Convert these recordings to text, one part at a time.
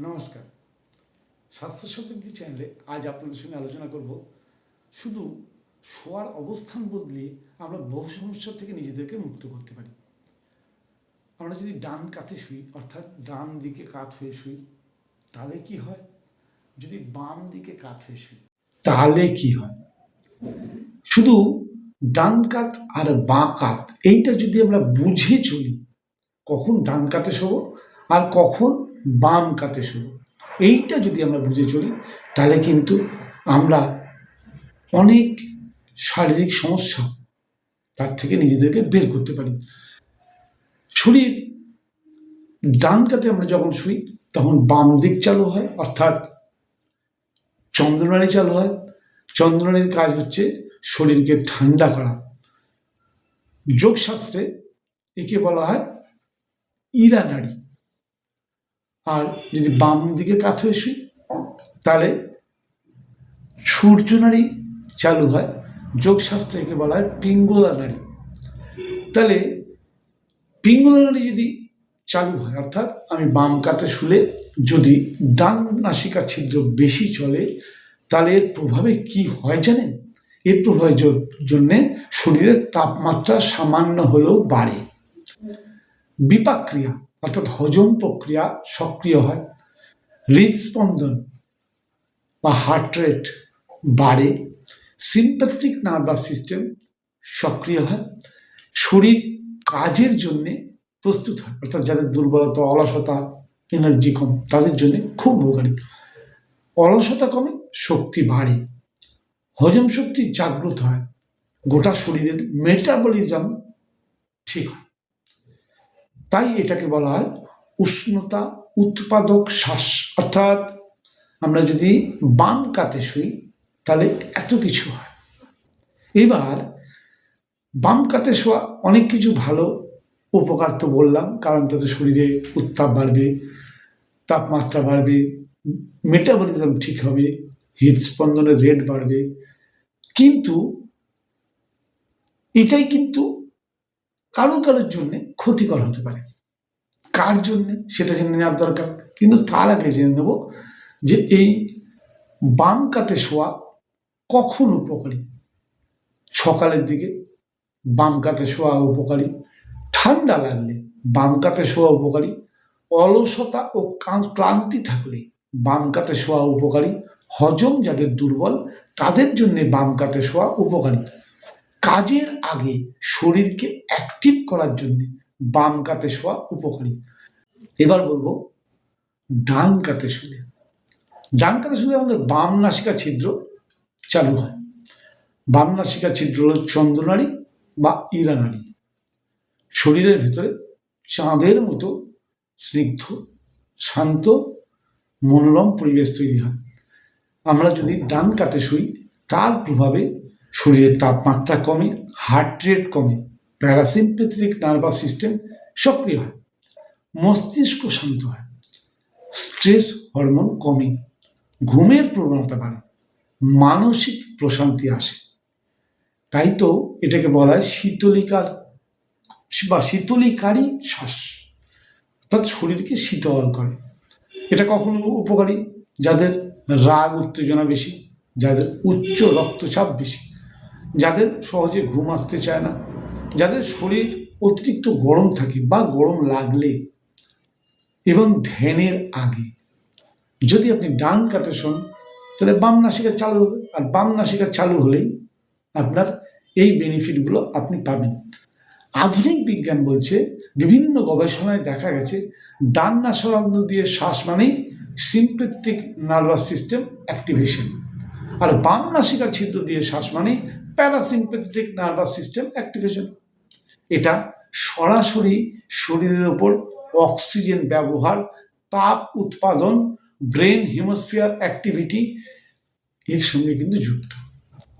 নমস্কার। স্বাস্থ্য সমৃদ্ধি চ্যানেলে আজ আপনাদের সঙ্গে আলোচনা করব শুধু শোয়ার অবস্থান বদলিয়ে আমরা বহু সমস্যা থেকে নিজেদেরকে মুক্ত করতে পারি। আমরা যদি ডান কাতে শুই, অর্থাৎ ডান দিকে কাত হয়ে শুই, তাহলে কি হয়? যদি বাম দিকে কাত হয়ে শুই তাহলে কি হয়? শুধু ডান কাত আর বাঁ কাত এইটা যদি আমরা বুঝে চলি, কখন ডান কাতে শোবো আর কখন বাম কাতে শোবো, এইটা যদি আমরা বুঝে চলি, তাহলে কিন্তু আমরা অনেক শারীরিক সমস্যা তার থেকে নিজেদেরকে বের করতে পারি। শরীর ডান কাতে আমরা যখন শুই তখন বাম দিক চালু হয়, অর্থাৎ চন্দ্রনাড়ি চালু হয়। চন্দ্রনাড়ির কাজ হচ্ছে শরীরকে ঠান্ডা করা। যোগশাস্ত্রে একে বলা হয় ইরা নাড়ি। আর যদি বাম দিকে কাত হয়ে শুই তাহলে সূর্যনাড়ি চালু হয়। যোগশাস্ত্রে একে বলা হয় পিঙ্গলা নাড়ি। তাহলে পিঙ্গলা নাড়ি যদি চালু হয়, অর্থাৎ আমি বাম কাতে শুলে যদি ডান নাসিকা ছিদ্র বেশি চলে, তাহলে এর প্রভাবে কি হয় জানেন? এর প্রভাবের জন্যে শরীরের তাপমাত্রা সামান্য হলেও বাড়ে। বিপাক ক্রিয়া অর্থাৎ হজম প্রক্রিয়া সক্রিয় হয়। হৃদস্পন্দন বা হার্ট রেট বাড়ে। সিম্প্যাথেটিক নার্ভাস সিস্টেম সক্রিয় হয়। শরীর কাজের জন্যে প্রস্তুত হয়, অর্থাৎ যাদের দুর্বলতা, অলসতা, এনার্জি কম, তাদের জন্য খুব উপকারী। অলসতা কমে, শক্তি বাড়ে, হজম শক্তি জাগ্রত হয়, গোটা শরীরের মেটাবলিজম ঠিক হয়। তাই এটাকে বলা হয় উষ্ণতা উৎপাদক শ্বাস। অর্থাৎ আমরা যদি বাম কাতে শুই তাহলে এত কিছু হয়। এবার বাম কাতে শোয়া অনেক কিছু ভালো উপকার তো বললাম, কারণ তাতে শরীরে উত্তাপ বাড়বে, তাপমাত্রা বাড়বে, মেটাবলিজম ঠিক হবে, হৃদস্পন্দনের রেট বাড়বে। কিন্তু এটাই কিন্তু কারোর জন্য ক্ষতিকর হতে পারে। কার জন্যে সেটা জেনে নেওয়ার দরকার। কিন্তু তার আগে জেনে নেব যে এই বাম কাতে শোয়া কখন উপকারী। সকালের দিকে বাম কাতে শোয়া উপকারী। ঠান্ডা লাগলে বাম কাতে শোয়া উপকারী। অলসতা ও ক্লান্তি থাকলে বাম কাতে শোয়া উপকারী। হজম যাদের দুর্বল তাদের জন্য বাম কাতে শোয়া উপকারী। কাজের আগে শরীরকে অ্যাক্টিভ করার জন্য বাম কাতে শোয়া উপকারী। এবার বলবো ডান কাতে শুলে। ডান কাতে শুলে আমাদের বাম নাসিকা ছিদ্র চালু হয়। বাম নাসিকা ছিদ্র হল চন্দ্রনাড়ি বা ইরা নাড়ি। শরীরের ভেতরে চাঁদের মতো স্নিগ্ধ, শান্ত, মনোরম পরিবেশ তৈরি হয়। আমরা যদি ডান কাতে শুই তার প্রভাবে শরীরের তাপমাত্রা কমে, হার্ট রেট কমে, প্যারাসিম্প্যাথেটিক নার্ভাস সিস্টেম সক্রিয় হয়, মস্তিষ্ক শান্ত হয়, স্ট্রেস হরমোন কমে, ঘুমের প্রবণতা বাড়ে, মানসিক প্রশান্তি আসে। তাই তো এটাকে বলা হয় শীতলিকার বা শীতলিকারী শ্বাস, অর্থাৎ শরীরকে শীতল করে। এটা কখনো উপকারী যাদের রাগ উত্তেজনা বেশি, যাদের উচ্চ রক্তচাপ বেশি, যাদের সহজে ঘুম আসতে চায় না, যাদের শরীর অতিরিক্ত গরম থাকে বা গরম লাগলে, এবং ধ্যানের আগে যদি আপনি ডান কাতে শোন তাহলে বাম নাসিকা চালু হবে। আর বাম নাসিকা চালু হলেই আপনার এই বেনিফিটগুলো আপনি পাবেন। আধুনিক বিজ্ঞান বলছে, বিভিন্ন গবেষণায় দেখা গেছে, ডান নাসারন্ধ্র দিয়ে শ্বাস মানেই সিম্প্যাথেটিক নার্ভাস সিস্টেম অ্যাক্টিভেশন, আর বাম নাসিকা ছিদ্র দিয়ে শ্বাস মানেই প্যারাসিম্প্যাথেটিক নার্ভাস সিস্টেম অ্যাক্টিভেশন। এটা সরাসরি শরীরের ওপর অক্সিজেন ব্যবহার, তাপ উৎপাদন, ব্রেন হিমোস্ফিয়ার অ্যাক্টিভিটি এর সঙ্গে কিন্তু যুক্ত।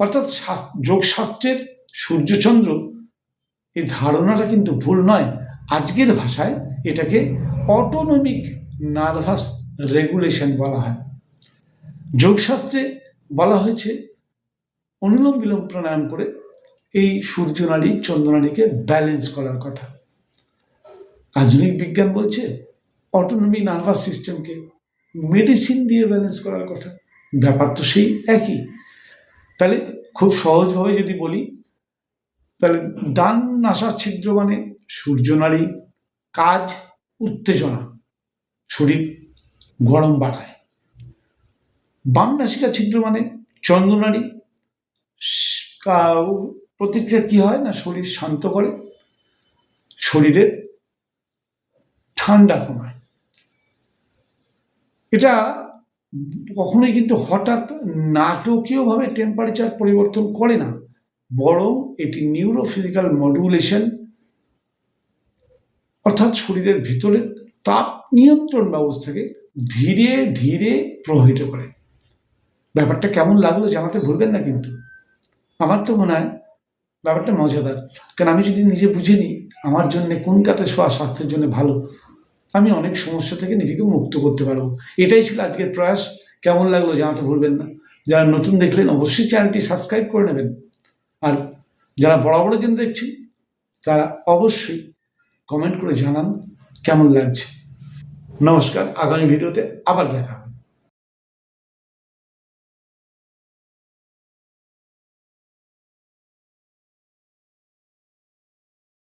অর্থাৎ যোগশাস্ত্রের সূর্যচন্দ্র এই ধারণাটা কিন্তু ভুল নয়। আজকের ভাষায় এটাকে অটোনমিক নার্ভাস রেগুলেশন বলা হয়। যোগশাস্ত্রে বলা হয়েছে অনুলোম বিলোম প্রাণায়াম করে এই সূর্যনাড়ি চন্দ্রনাড়িকে ব্যালেন্স করার কথা। আধুনিক বিজ্ঞান বলছে অটোনমিক নার্ভাস সিস্টেমকে মেডিসিন দিয়ে ব্যালেন্স করার কথা। ব্যাপার তো সেই একই। তাহলে খুব সহজভাবে যদি বলি, তাহলে ডান নাসার ছিদ্র মানে সূর্যনাড়ি, কাজ, উত্তেজনা, শরীর গরম বাড়ায়। বাম নাসিকা ছিদ্র মানে চন্দ্রনাড়ি, প্রতিক্রিয়া কি হয় না, শরীর শান্ত করে, শরীরের ঠান্ডা কমায়। এটা কখনোই কিন্তু হঠাৎ নাটকীয়ভাবে টেম্পারেচার পরিবর্তন করে না, বরং এটি নিউরোফিজিক্যাল মডুলেশন, অর্থাৎ শরীরের ভেতরের তাপ নিয়ন্ত্রণ ব্যবস্থাকে ধীরে ধীরে প্রভাবিত করে। ব্যাপারটা কেমন লাগলো জানাতে ভুলবেন না কিন্তু। আমার তো মনে হয় ব্যাপারটা মজাদার, কারণ আমি যদি নিজে বুঝে নিই আমার জন্য কোন কাতে শোয়া স্বাস্থ্যের জন্য ভালো, আমি অনেক সমস্যা থেকে নিজেকে মুক্ত করতে পারবো। এটাই ছিল আজকের প্রয়াস। কেমন লাগলো জানাতে ভুলবেন না। যারা নতুন দেখলেন অবশ্যই চ্যানেলটি সাবস্ক্রাইব করে নেবেন, আর যারা বরাবরের জন্য দেখছেন তারা অবশ্যই কমেন্ট করে জানান কেমন লাগছে। নমস্কার, আগামী ভিডিওতে আবার দেখা হবে।